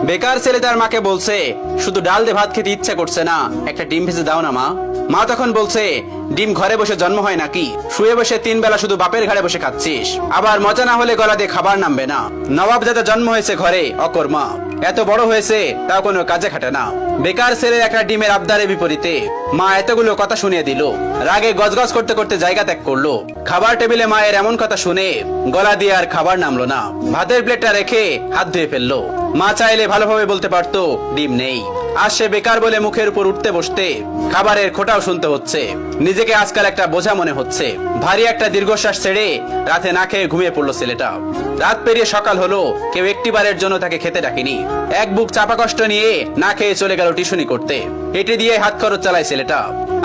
বেকার ছেলে তার মাকে বলছে, শুধু ডাল দিয়ে ভাত খেতে ইচ্ছা করছে না, একটা ডিম ভেজে দাও না মা। মা তখন বলছে, ডিম ঘরে বসে জন্ম হয় নাকি? শুয়ে বসে 3 বেলা শুধু বাপের ঘাড়ে বসে খাচ্ছিস, আবার মজা না হলে গলা দিয়ে খাবার নামবে না। নবাব দাদা জন্ম হয়েছে ঘরে অকর্মা, এত বড় হয়েছে তাও কোনো কাজে খাটে না। বেকার ছেলের একটা ডিমের আবদারের বিপরীতে মা এতগুলো কথা শুনিয়ে দিল। রাগে গজগজ করতে করতে জায়গা ত্যাগ করলো। খাবার টেবিলে মায়ের এমন কথা শুনে গলা দিয়ে আর খাবার নামলো না। ভাতের প্লেটটা রেখে হাত ধুয়ে ফেললো। মা চাইলে ভালোভাবে বলতে পারতো ডিম নেই। আজ সে বেকার বলে মুখের উপর উঠতে বসতে খাবারের খোঁটাও শুনতে হচ্ছে। নিজেকে আজকাল একটা বোঝা মনে হচ্ছে। ভারী একটা দীর্ঘশ্বাস ছেড়ে রাতে না খেয়ে ঘুমিয়ে পড়লো ছেলেটা। রাত পেরিয়ে সকাল হলো, কেউ একটিবারের জন্য তাকে খেতে ডাকেনি। এক বুক চাপা কষ্ট নিয়ে না খেয়ে চলে গেল টিউশনি করতে। এটি দিয়ে হাত খরচ চালায় ছেলেটা।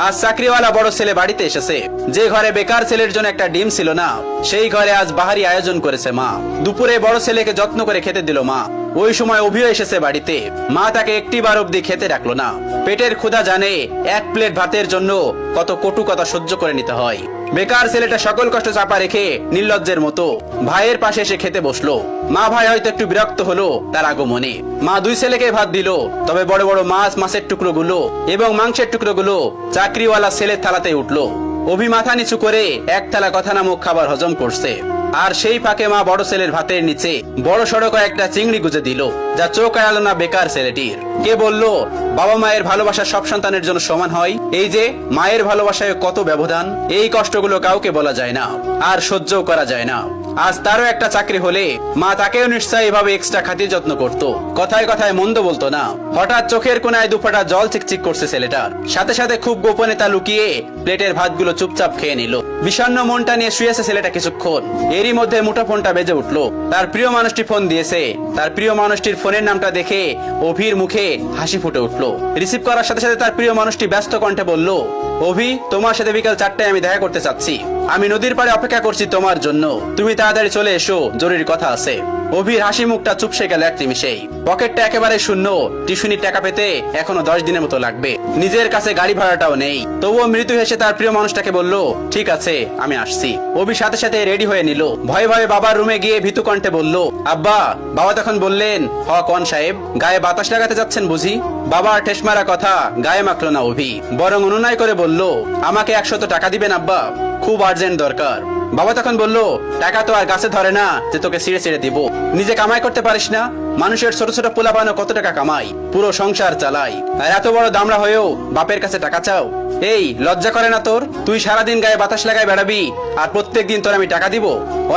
আজ চাকরিওয়ালা বড় ছেলে বাড়িতে এসেছে। যে ঘরে বেকার ছেলের জন্য একটা ডিম ছিল না, সেই ঘরে আজ বাহারি আয়োজন করেছে মা। দুপুরে বড় ছেলেকে যত্ন করে খেতে দিল মা। ওই সময় অভিও এসেছে বাড়িতে। মা তাকে একটিবার অব্দি খেতে রাখলো না। পেটের ক্ষুধা জানে এক প্লেট ভাতের জন্য কত কটু কথা সহ্য করে নিতে হয়। বেকার ছেলেটা সকল কষ্ট চাপা রেখে নির্লজ্জের মতো ভাইয়ের পাশে এসে খেতে বসলো। মা ভাই হয়তো একটু বিরক্ত হলো তার আগমনে। মা 2 ছেলেকে ভাত দিল, তবে বড় বড় মাছের টুকরোগুলো এবং মাংসের টুকরোগুলো চাকরিওয়ালা ছেলের থালাতে উঠলো। অভি মাথা নিচু করে এক থালা কথা নামক খাবার হজম করছে। আর সেই ফাঁকে মা বড় ছেলের ভাতের নিচে বড় সড়ক একটা চিংড়ি গুজে দিল, যা চোখ এড়ালো না বেকার ছেলেটির। কে বলল বাবা মায়ের ভালোবাসা সব সন্তানের জন্য সমান হয়? এই যে মায়ের ভালোবাসায় কত ব্যবধান, এই কষ্টগুলো কাউকে বলা যায় না, আর সহ্যও করা যায় না। আজ তারও একটা চাকরি হলে মা তাকেও নিশ্চয়ই এভাবে এক্সট্রা খাতির যত্ন করত। কথায় কথায় মন্দ বলতো না। হঠাৎ চোখের কোনায় 2 ফোঁটা জল চিকচিক করছে ছেলেটার। সাথে সাথে খুব গোপনে তা লুকিয়ে প্লেটের ভাতগুলো চুপচাপ খেয়ে নিল। বিষণ্ণ মনটা নিয়ে শুয়েছে ছেলেটা কিছুক্ষণ। এরই মধ্যে মুঠোফোনটা বেজে উঠলো। তার প্রিয় মানুষটি ফোন দিয়েছে। তার প্রিয় মানুষটির ফোনের নামটা দেখে অভির মুখে হাসি ফুটে উঠলো। রিসিভ করার সাথে সাথে তার প্রিয় মানুষটি ব্যস্ত কণ্ঠে বলল, অভি, তোমার সাথে বিকাল 4টায় আমি দেখা করতে চাচ্ছি। আমি নদীর পাড়ে অপেক্ষা করছি তোমার জন্য। তুমি তাড়াতাড়ি চলে এসো, জরুরি কথা আছে। অভির হাসি মুখটা চুপসে গেল এক নিমিষেই। পকেটটা একেবারে শূন্য। টিউশনির টাকা পেতে এখনো 10 দিনের মতো লাগবে। নিজের কাছে গাড়ি ভাড়াটাও নেই। তবুও মৃত্যু হেসে তার প্রিয় মানুষটাকে বলল, ঠিক আছে, আমি আসছি। অভি সাথে সাথে রেডি হয়ে নিল। ভয়ে ভয়ে বাবার রুমে গিয়ে ভীতু কণ্ঠে বলল, আব্বা। বাবা তখন বললেন, হ কোন সাহেব, গায়ে বাতাস লাগাতে যাচ্ছেন বুঝি? বাবার ঠেস মারা কথা গায়ে মাখলো না অভি, বরং অনুনয় করে বলল, আমাকে 100 টাকা দিবেন আব্বা, খুব আর্জেন্ট দরকার। বাবা তখন বলল, টাকা তো আর গাছে ধরে না যে তোকে ছিঁড়ে ছিঁড়ে দিব। নিজে কামাই করতে পারিস না? মানুষের ছোট ছোট পোলাপানো কত টাকা কামাই, পুরো সংসার চালাই, আর এত বড় দামড়া হয়েও বাপের কাছে টাকা চাও? এই লজ্জা করে না তোর? তুই সারাদিন গায়ে বাতাস লাগায় বেড়াবি, আর প্রত্যেকদিন তোর আমি টাকা দিব?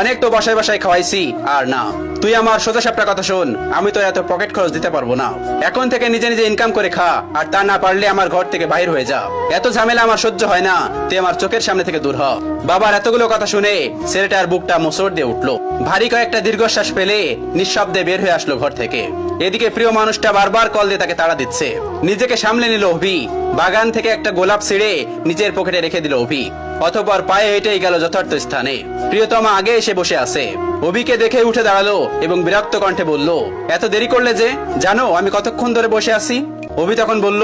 অনেক তো বাসায় বাসায় খাওয়াইছি, আর না। তুই আমার সোজা সাপটা কথা শোন, আমি তো এত পকেট খরচ দিতে পারবো না। এখন থেকে নিজে নিজে ইনকাম করে খা, আর তা না পারলে আমার ঘর থেকে বাইর হয়ে যা। এত ঝামেলা আমার সহ্য হয় না, তুই আমার চোখের সামনে থেকে দূর হ। বাবার এতগুলো কথা শুনে ছেলেটার বুকটা মোচড় দিয়ে উঠলো। ভারী কয়েকটা দীর্ঘশ্বাস ফেলে নিঃশব্দে বের হয়ে আসলো ঘর থেকে। এদিকে প্রিয় মানুষটা বারবার কল দিয়ে তাকে তাড়া দিচ্ছে। নিজেকে সামলে নিল অভি। বাগান থেকে একটা গোলাপ ছিঁড়ে নিজের পকেটে রেখে দিল অভি। অতঃপর পায়ে হেঁটেই গেল যথার্থ স্থানে। প্রিয়তমা আগে এসে বসে আছে। অভিকে দেখে উঠে দাঁড়ালো এবং বিরক্ত কণ্ঠে বলল, এত দেরি করলে যে? জানো আমি কতক্ষণ ধরে বসে আছি? অভি তখন বলল,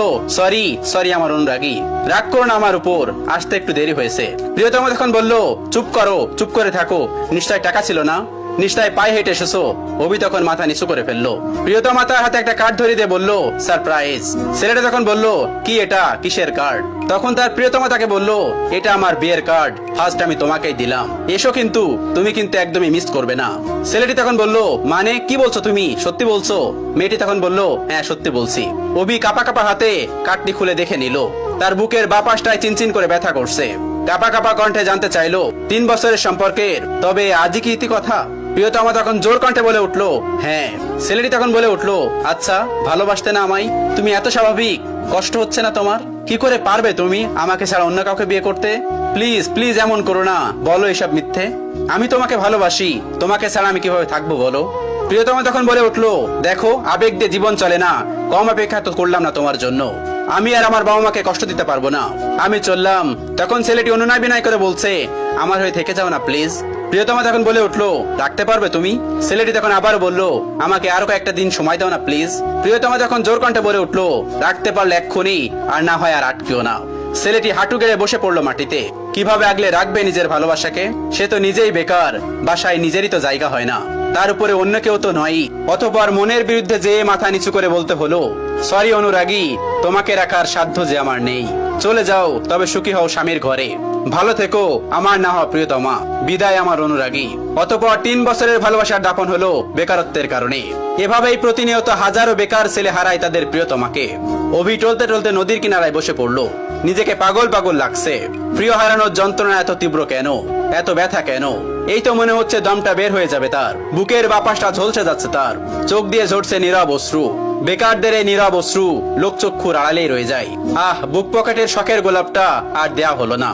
সরি আমার অনুরাগী, রাগ করো না আমার উপর, আসতে একটু দেরি হয়েছে। প্রিয়তমা তখন বলল, চুপ করো, চুপ করে থাকো, নিশ্চয় টাকা ছিল না? নিশ্চয় পায়ে হেঁটে এসেছো? অভি তখন মাথা নিচু করে ফেললো। প্রিয়তমা তার হাতে একটা কার্ড ধরিয়ে দিয়ে বলল, সারপ্রাইজ। ছেলেটা তখন বলল, কি এটা, কিসের কার্ড? তখন তার প্রিয়তমা তাকে বলল, এটা আমার বিয়ের কার্ড, ফার্স্ট আমি তোমাকেই দিলাম, এসো, কিন্তু তুমি কিন্তু একদমই মিস করবে না। ছেলেটি তখন বলল, মানে কি বলছো তুমি, সত্যি বলছো? মেয়েটি তখন বলল, হ্যাঁ সত্যি বলছি। অভি কাপা কাপা হাতে কার্ডটি খুলে দেখে নিল। তার বুকের বাপাসটায় চিনচিন করে ব্যথা করছে। কাপা কাপা কণ্ঠে জানতে চাইলো, 3 বছরের সম্পর্কের, তবে আজই কি ইতি কথা? প্রিয়তমা তখন জোর কণ্ঠে বলে উঠলো, হ্যাঁ। ছেলেটি তখন বলে উঠলো, আচ্ছা, ভালোবাসতে না আমায়? তুমি এত স্বাভাবিক, কষ্ট হচ্ছে না তোমার? কি করে পারবে তুমি আমাকে ছাড়া অন্য কাউকে বিয়ে করতে? প্লিজ প্লিজ এমন করো না, বলো এসব মিথ্যে। আমি তোমাকে ভালোবাসি, তোমাকে ছাড়া আমি কিভাবে থাকবো বলো? প্রিয়তমা তখন বলে উঠলো, দেখো, আবেগ দিয়ে জীবন চলে না, কম অপেক্ষা তো করলাম না তোমার জন্য। আমি আর আমার বাবা মাকে কষ্ট দিতে পারবো না, আমি চললাম। তখন ছেলেটি অনুনয় বিনয় করে বলছে, আমার হয়ে থেকে যাও না প্লিজ। প্রিয়তমা তখন বলে উঠলো, রাখতে পারবে তুমি? ছেলেটি তখন আবার বলল, আমাকে আরো কয়েকটা দিন সময় দাও না প্লিজ। প্রিয়তমা তখন জোর কণ্ঠে বলে উঠলো, রাখতে পারলে এক্ষুনি, আর না হয় আর আটকিও না। ছেলেটি হাঁটু গেড়ে বসে পড়লো মাটিতে। কিভাবে আগলে রাখবে নিজের ভালোবাসাকে? সে তো নিজেই বেকার, বাসায় নিজেরই তো জায়গা হয় না। তার উপরে অন্য কেউ তো নয়। অতঃপর মনের বিরুদ্ধে যে মাথা নিচু করে বলতে হলো, সরি অনুরাগী, তোমাকে রাখার সাধ্য যে আমার নেই। চলে যাও, তবে সুখী হও স্বামীর ঘরে। ভালো থেকো আমার না হওয়া প্রিয়তমা। বিদায় আমার অনুরাগী। অতঃপর 3 বছরের ভালোবাসার দাপন হলো বেকারত্বের কারণে। এভাবেই প্রতিনিয়ত হাজারো বেকার ছেলে হারায় তাদের প্রিয়তমাকে। অভি টলতে টলতে নদীর কিনারায় বসে পড়লো। নিজেকে পাগল পাগল লাগছে। প্রিয় হারানোর যন্ত্রণা এত তীব্র কেন, এত ব্যথা কেন? এই তো মনে হচ্ছে দমটা বের হয়ে যাবে তার। বুকের বাপাসটা ঝলসে যাচ্ছে তার। চোখ দিয়ে ঝরছে নীরব অশ্রু। বেকারদের এই নীরব অশ্রু লোকচক্ষুর আড়ালেই রয়ে যায়। বুক পকেটের শখের গোলাপটা আর দেয়া হলো না,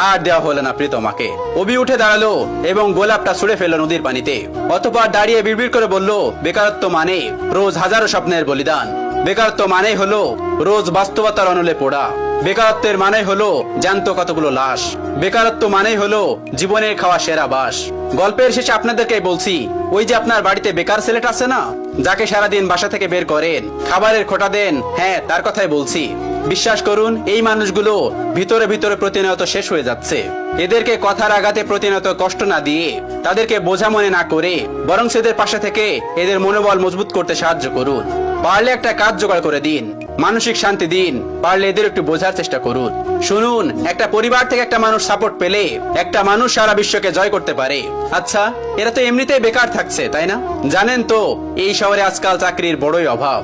আর দেওয়া হলো না প্রীতমাকে। অভি উঠে দাঁড়ালো এবং গোলাপটা ছুঁড়ে ফেললো নদীর পানিতে। অতঃপর দাঁড়িয়ে বিড়বিড় করে বলল, বেকারত্ব মানে রোজ হাজারো স্বপ্নের বলিদান। বেকারত্ব মানে হলো রোজ বাস্তবতার অনলে পোড়া। বেকারত্বের মানে হলো জ্যান্ত কতগুলো লাশ। বেকারত্ব মানে হলো জীবনের খাওয়া সেরা বাস। গল্পের শেষে আপনাদেরকে বলছি, ওই যে আপনার বাড়িতে বেকার ছেলেটা আছে না, যাকে সারাদিন বাসা থেকে বের করেন, খাবারের খোঁটা দেন, হ্যাঁ তার কথাই বলছি। বিশ্বাস করুন, এই মানুষগুলো ভিতরে ভিতরে প্রতিনিয়ত শেষ হয়ে যাচ্ছে। এদেরকে কথার আঘাতে প্রতিনিয়ত কষ্ট না দিয়ে, তাদেরকে বোঝা মনে না করে, বরং এদের পাশে থেকে এদের মনোবল মজবুত করতে সাহায্য করুন। পারলে একটা কাজ জোগাড় করে দিন, মানসিক শান্তি দিন। পারলে এদের একটু বোঝার চেষ্টা করুন। শুনুন, একটা পরিবার থেকে একটা মানুষ সাপোর্ট পেলে একটা মানুষ সারা বিশ্বকে জয় করতে পারে। আচ্ছা, এরা তো এমনিতেই বেকার থাকছে, তাই না? জানেন তো এই শহরে আজকাল চাকরির বড়ই অভাব।